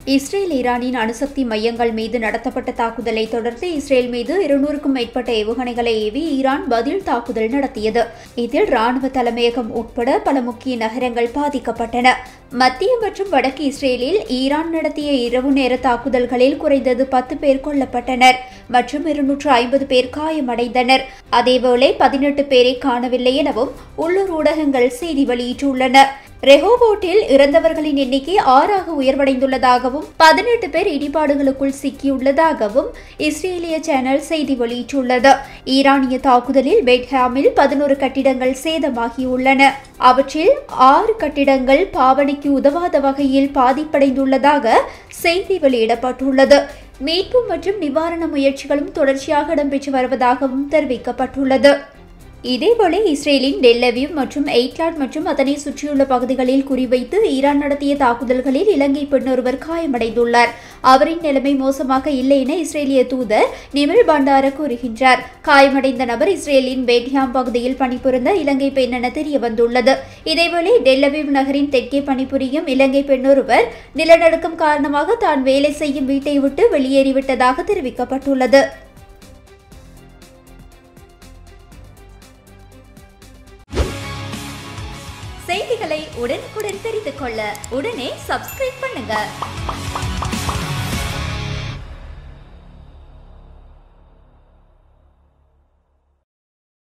Israel ஈரானின் அணுசக்தி மையங்கள் மீது நடத்தப்பட்ட தாக்குதலை தொடர்ந்து இஸ்ரேல் மீது 200க்கும் மேற்பட்ட ஏவுகணைகளை ஏவி ஈரான் பதில் தாக்குதல் நடத்தியது. இதில் ராணுவ தலைமையகம் உட்பட பல முக்கிய நகரங்கள் பாதிக்கப்பட்டன. மத்திய மற்றும் வடக்கு இஸ்ரேலில் ஈரான் நடத்திய இரவு நேர தாக்குதல்களில் குறைந்தது 10 பேர் கொல்லப்பட்டனர் மற்றும் 250 பேர் காயமடைந்தனர். அதேவேளை 18 பேரை காணவில்லை எனவும் உள்ளூர் ஊடகங்கள் செய்தி வெளியிட்டுள்ளன. ரெஹோபோட்டில் இறந்தவர்களின் எண்ணிக்கை 6ஆக உயர்வடைந்துள்ளதாகவும் 18 பேர் இடிபாடுகளுக்குள் சிக்கியுள்ளதாகவும் இஸ்ரேலிய சேனல் செய்தி வெளியிட்டுள்ளது. ஈரானிய தாக்குதலில் பெட்ஹாமில் 11 கட்டிடங்கள் சேதமாகியுள்ளன. அவற்றில் 6 கட்டிடங்கள் பாவனைக்கு உதவாத வகையில் பாதிப்படைந்துள்ளதாக செய்தி வெளியிடப்பட்டுள்ளது. மீட்பு மற்றும் நிவாரண முயற்சிகளும் தொடர்ச்சியாக இடம்பெற்று வருவதாகவும் தெரிவிக்கப்பட்டுள்ளது. இதேபோல இஸ்ரேலின் டெல் அவீவ் மற்றும் எய்ட்லாட் மற்றும் அதனை சுற்றியுள்ள பகுதிகளில் குறிவைத்து ஈரான் நடத்திய தாக்குதல்களில் இலங்கை பெண் ஒருவர் காயமடைந்துள்ளார். அவரின் நிலைமை மோசமாக இல்லை என இஸ்ரேலிய தூதர் நிமில் பண்டார கூறுகின்றார். காயமடைந்த நபர் இஸ்ரேலின் பெட்ஹாம் பகுதியில் பணிபுரிந்த இலங்கை பெண் என தெரியவந்துள்ளது. இதேவேளை டெல் அவீவ் நகரின் தெற்கே பணிபுரியும் இலங்கை பெண் ஒருவர் நிலநடுக்கம் காரணமாக தான் வேலை செய்யும் வீட்டை விட்டு வெளியேறிவிட்டதாக தெரிவிக்கப்பட்டுள்ளது. செய்திகளை உடனுக்குடன் தெரிந்து கொள்ள உடனே சப்ஸ்கிரைப் பண்ணுங்க.